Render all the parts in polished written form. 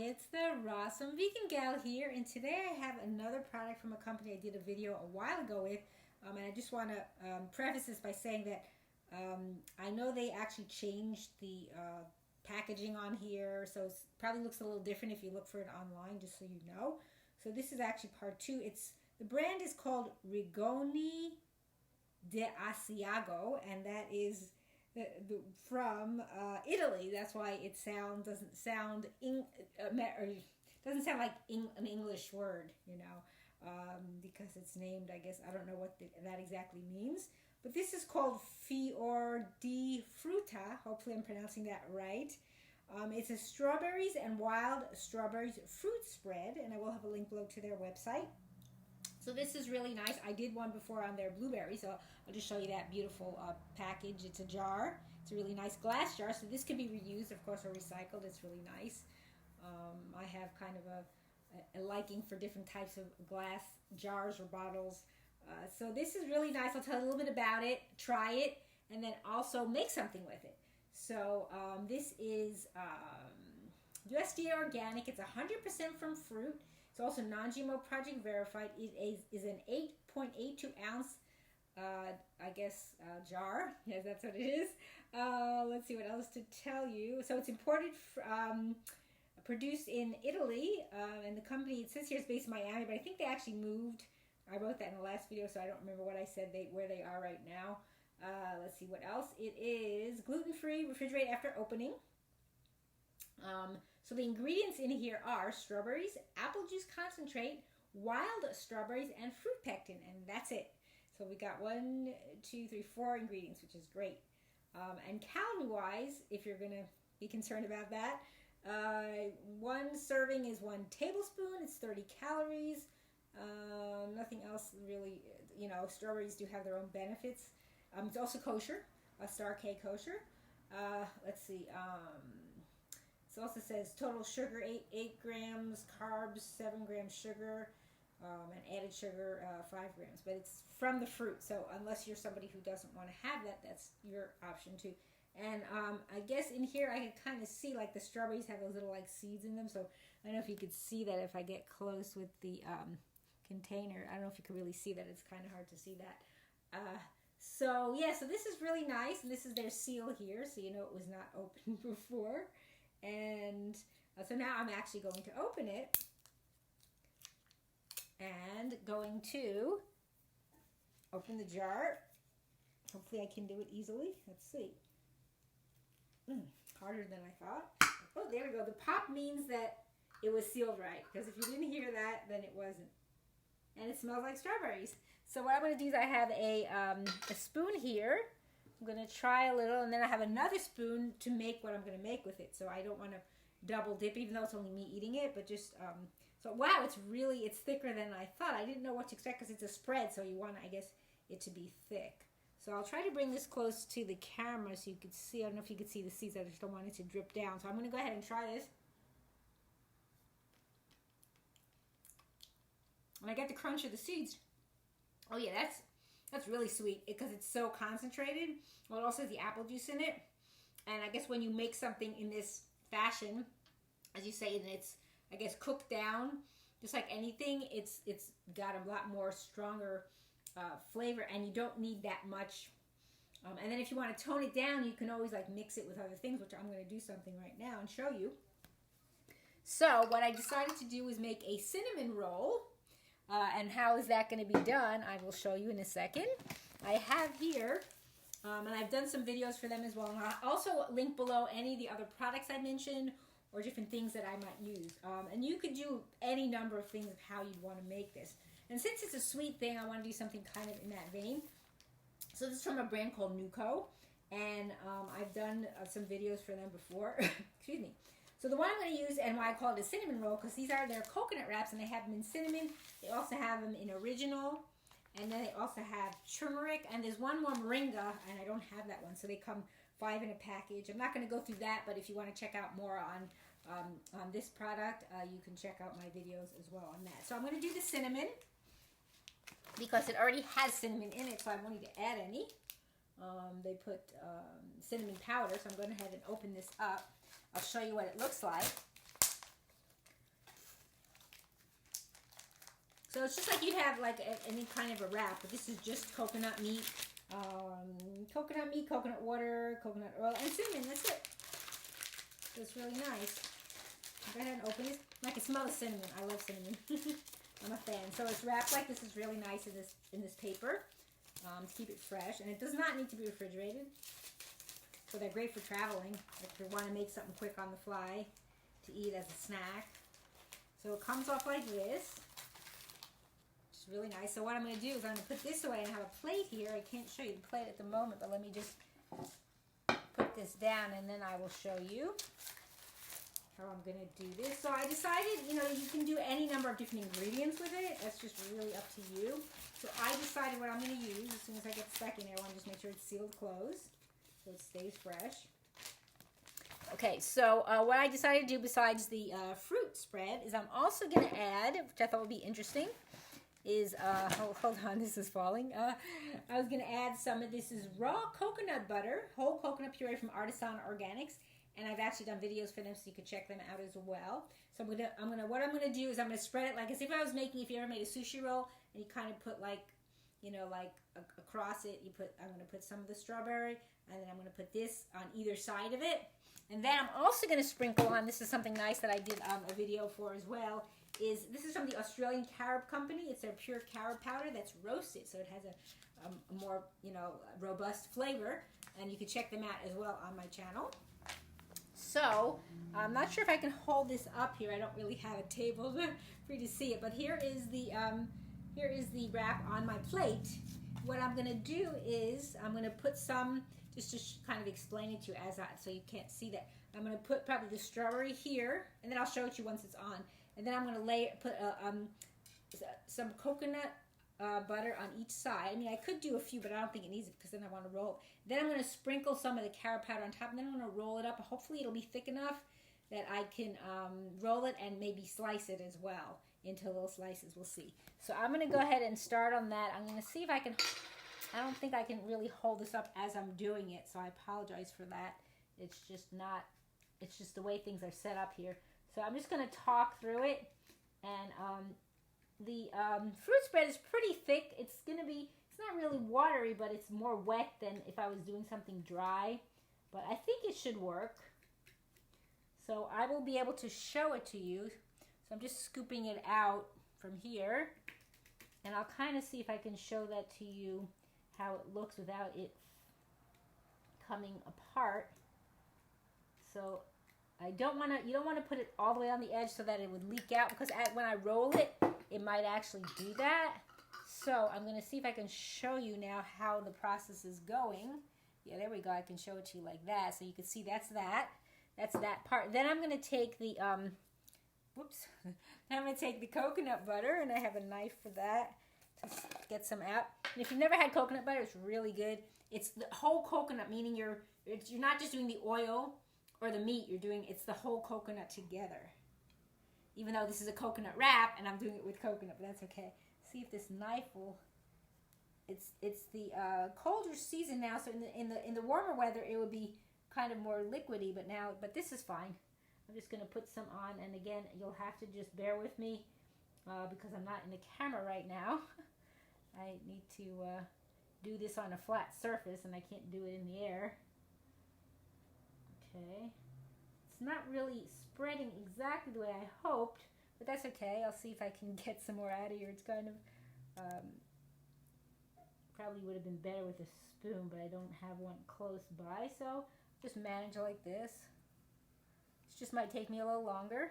it's the Rawesome Vegan Gal here, and today I have another product from a company I did a video a while ago with, and I just want to preface this by saying that I know they actually changed the packaging on here, so it probably looks a little different if you look for it online, just so you know. So this is actually part 2. The brand is called Rigoni de Asiago, and that is from Italy. That's why it doesn't sound like an English word, you know, because it's named, I guess, I don't know what that exactly means. But this is called Fiordifrutta. Hopefully I'm pronouncing that right. It's a strawberries and wild strawberries fruit spread, and I will have a link below to their website. So this is really nice. I did one before on their blueberries, so I'll just show you that beautiful package. It's a jar. It's a really nice glass jar, so this can be reused, of course, or recycled. It's really nice. I have kind of a liking for different types of glass jars or bottles. So this is really nice. I'll tell you a little bit about it, try it, and then also make something with it. So this is USDA organic. It's 100% from fruit. It's also non-GMO project verified. It is an 8.82 ounce, I guess, jar. Yes, that's what it is. Let's see what else to tell you. So it's imported, produced in Italy, and the company, it says here, is based in Miami, but I think they actually moved. I wrote that in the last video, so I don't remember what I said, where they are right now. Let's see what else. It is gluten-free, refrigerate after opening. So the ingredients in here are strawberries, apple juice concentrate, wild strawberries, and fruit pectin, and that's it. So we got 1, 2, 3, 4 ingredients, which is great. And calorie-wise, if you're going to be concerned about that, one serving is 1 tablespoon. It's 30 calories. Nothing else really, you know, strawberries do have their own benefits. It's also kosher, Star K kosher. Let's see, it also says total sugar, 8 grams, carbs, 7 grams sugar, and added sugar, 5 grams. But it's from the fruit, so unless you're somebody who doesn't want to have that, that's your option too. And I guess in here I can kind of see, like, the strawberries have those little, like, seeds in them, so I don't know if you could see that if I get close with the container. I don't know if you can really see that. It's kind of hard to see that. So yeah, so this is really nice, and this is their seal here, so you know it was not opened before. And so now I'm actually going to open it and going to open the jar. Hopefully I can do it easily. Let's see. Harder than I thought. Oh, there we go. The pop means that it was sealed right, because if you didn't hear that, then it wasn't. And it smells like strawberries. So what I'm going to do is I have a spoon here. I'm going to try a little, and then I have another spoon to make what I'm going to make with it. So I don't want to double dip, even though it's only me eating it, but just, so wow, it's thicker than I thought. I didn't know what to expect because it's a spread, so you want, I guess, it to be thick. So I'll try to bring this close to the camera so you could see. I don't know if you could see the seeds. I just don't want it to drip down. So I'm going to go ahead and try this. And I get the crunch of the seeds. Oh yeah, that's really sweet because it's so concentrated. Well, it also has the apple juice in it. And I guess when you make something in this fashion, as you say, and it's, I guess, cooked down, just like anything, it's got a lot more stronger flavor, and you don't need that much. And then if you want to tone it down, you can always, like, mix it with other things, which I'm going to do something right now and show you. So what I decided to do is make a cinnamon roll. And how is that going to be done? I will show you in a second. I have here, and I've done some videos for them as well. And I'll also link below any of the other products I mentioned or different things that I might use. And you could do any number of things of how you'd want to make this. And since it's a sweet thing, I want to do something kind of in that vein. So this is from a brand called Nuco. And I've done some videos for them before. Excuse me. So the one I'm going to use, and why I call it a cinnamon roll, because they're coconut wraps, and they have them in cinnamon. They also have them in original, and then they also have turmeric, and there's one more moringa, and I don't have that one, so they come 5 in a package. I'm not going to go through that, but if you want to check out more on this product, you can check out my videos as well on that. So I'm going to do the cinnamon, because it already has cinnamon in it, so I don't need to add any. They put cinnamon powder, so I'm going to go ahead and open this up. I'll show you what it looks like. So it's just like you'd have like any kind of a wrap, but this is just coconut meat, coconut water, coconut oil, and cinnamon. That's it. So it's really nice. Go ahead and open this. I can smell the cinnamon. I love cinnamon. I'm a fan. So it's wrapped like this. Is really nice in this paper to keep it fresh, and it does not need to be refrigerated. So they're great for traveling, if you want to make something quick on the fly to eat as a snack. So it comes off like this. It's really nice. So what I'm going to do is I'm going to put this away and have a plate here. I can't show you the plate at the moment, but let me just put this down and then I will show you how I'm going to do this. So I decided, you know, you can do any number of different ingredients with it. That's just really up to you. So I decided what I'm going to use. As soon as I get stuck in there, I want to just make sure it's sealed closed so it stays fresh. Okay, so what I decided to do besides the fruit spread is I'm also going to add, which I thought would be interesting, is, hold on, this is falling. I was going to add some of this is raw coconut butter, whole coconut puree from Artisana Organics, and I've actually done videos for them so you can check them out as well. So what I'm gonna do is I'm gonna spread it like as if I was making, if you ever made a sushi roll and you kind of put like, you know, like across it, I'm gonna put some of the strawberry, and then I'm gonna put this on either side of it. And then I'm also gonna sprinkle on, this is something nice that I did a video for as well, this is from the Australian Carob company. It's their pure carob powder that's roasted, so it has a more, you know, robust flavor, and you can check them out as well on my channel. So, I'm not sure if I can hold this up here. I don't really have a table for you to see it, but here is the wrap on my plate. What I'm going to do is I'm going to put some, just to kind of explain it to you so you can't see that. I'm going to put probably the strawberry here, and then I'll show it to you once it's on. And then I'm going to put some coconut butter on each side. I mean, I could do a few, but I don't think it needs it because then I want to roll it. Then I'm going to sprinkle some of the carob powder on top, and then I'm going to roll it up. Hopefully it'll be thick enough that I can roll it and maybe slice it as well into little slices. We'll see. So I'm going to go ahead and start on that. I'm going to see if I can, I don't think I can really hold this up as I'm doing it, so I apologize for that. It's just not, it's just the way things are set up here. So I'm just going to talk through it, and the fruit spread is pretty thick. It's not really watery, but it's more wet than if I was doing something dry. But I think it should work. So I will be able to show it to you. So I'm just scooping it out from here. And I'll kind of see if I can show that to you, how it looks without it coming apart. So you don't want to put it all the way on the edge so that it would leak out, because when I roll it, it might actually do that. So I'm going to see if I can show you now how the process is going. Yeah, there we go. I can show it to you like that. So you can see that's that part. Then I'm going to take the, then I'm going to take the coconut butter, and I have a knife for that to get some out. And if you've never had coconut butter, it's really good. It's the whole coconut, meaning you're not just doing the oil or the meat, it's the whole coconut together. Even though this is a coconut wrap and I'm doing it with coconut, but that's okay. See if this knife will. It's the colder season now, so in the warmer weather it would be kind of more liquidy, but this is fine. I'm just going to put some on, and again, you'll have to just bear with me because I'm not in the camera right now. I need to do this on a flat surface, and I can't do it in the air. Okay. It's not really spreading exactly the way I hoped, but that's okay. I'll see if I can get some more out of here. It's kind of, probably would have been better with a spoon, but I don't have one close by, so just manage it like this. This just might take me a little longer.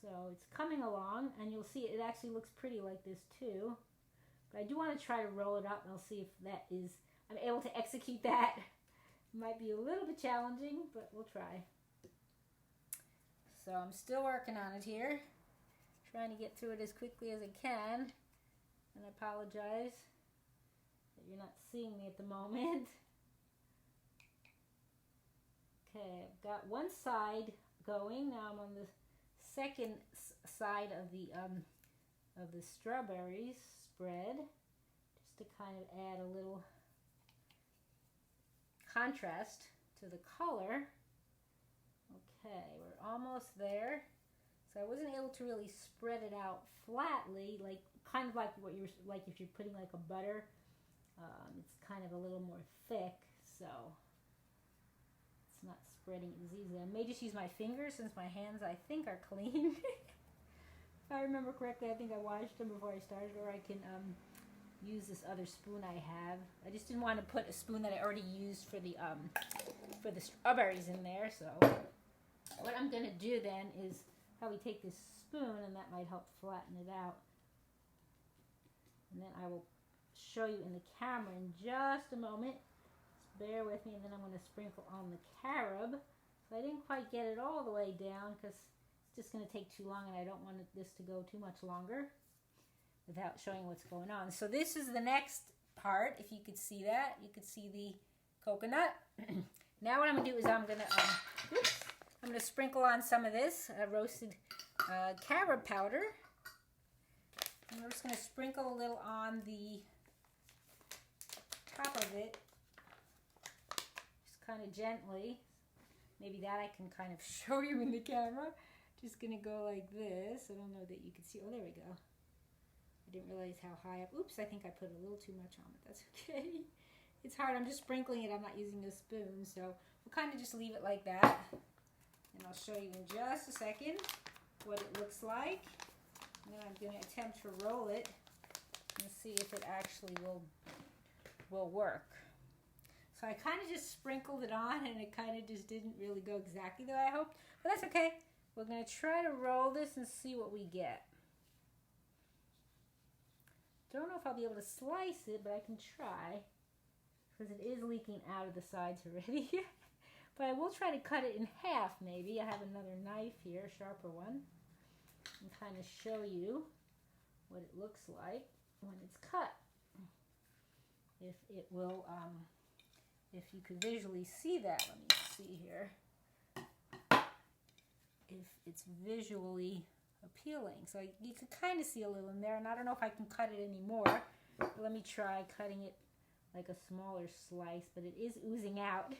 So it's coming along, and you'll see it actually looks pretty like this too. But I do want to try to roll it up, and I'll see if I'm able to execute that. Might be a little bit challenging, but we'll try. So I'm still working on it here. Trying to get through it as quickly as I can. And I apologize that you're not seeing me at the moment. Okay, I've got one side going. Now I'm on the second side of the strawberries spread, just to kind of add a little contrast to the color. Okay, we're almost there. So I wasn't able to really spread it out flatly, like kind of like what you're like if you're putting like a butter. It's kind of a little more thick, so it's not spreading as easily. I may just use my fingers since my hands I think are clean. If I remember correctly, I think I washed them before I started, or I can use this other spoon I have. I just didn't want to put a spoon that I already used for the strawberries in there. So what I'm gonna do then is probably take this spoon, and that might help flatten it out. And then I will show you in the camera in just a moment. Just bear with me, and then I'm going to sprinkle on the carob. So I didn't quite get it all the way down because it's just going to take too long, and I don't want this to go too much longer without showing what's going on. So this is the next part. If you could see that, you could see the coconut. Now what I'm going to do is I'm going to sprinkle on some of this roasted carob powder. And we're just going to sprinkle a little on the top of it, just kind of gently. Maybe that I can kind of show you in the camera. Just going to go like this. I don't know that you can see. Oh, there we go. I didn't realize how high up. Oops, I think I put a little too much on it. That's okay. It's hard. I'm just sprinkling it. I'm not using a spoon. So we'll kind of just leave it like that. And I'll show you in just a second what it looks like. And then I'm going to attempt to roll it and see if it actually will work. So I kind of just sprinkled it on, and it kind of just didn't really go exactly the way I hoped. But that's okay. We're going to try to roll this and see what we get. Don't know if I'll be able to slice it, but I can try because it is leaking out of the sides already. But I will try to cut it in half maybe. I have another knife here, a sharper one, and kind of show you what it looks like when it's cut. If it will, if you could visually see that, let me see here. If it's visually appealing. So you can kind of see a little in there, and I don't know if I can cut it anymore. But let me try cutting it like a smaller slice, but it is oozing out.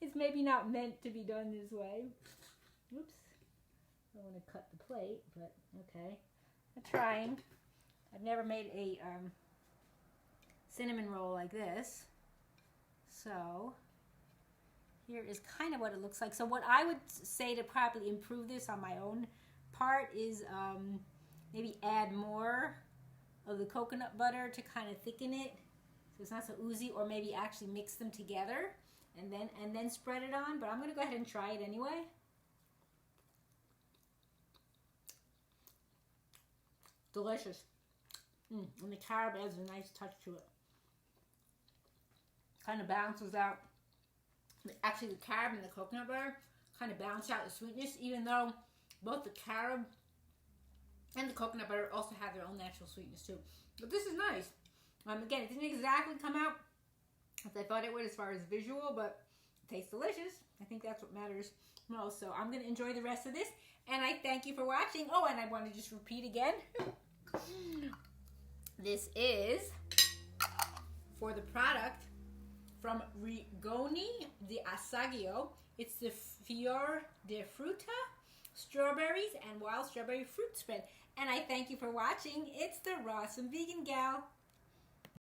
It's maybe not meant to be done this way. Oops. I don't want to cut the plate, but okay. I'm trying. I've never made a cinnamon roll like this. So here is kind of what it looks like. So what I would say to probably improve this on my own part is maybe add more of the coconut butter to kind of thicken it so it's not so oozy, or maybe actually mix them together and then spread it on. But I'm going to go ahead and try it anyway. Delicious. And the carob adds a nice touch to it. Kind of balances out. Actually, the carob and the coconut butter kind of balance out the sweetness, even though both the carob and the coconut butter also have their own natural sweetness too. But this is nice. Again, it didn't exactly come out as I thought it would as far as visual, but it tastes delicious. I think that's what matters most. So I'm going to enjoy the rest of this, and I thank you for watching. Oh, and I want to just repeat again. This is for the product from Rigoni the Asiago. It's the Fiordifrutta strawberries and wild strawberry fruit spread. And I thank you for watching. It's the Rawesome Vegan Gal.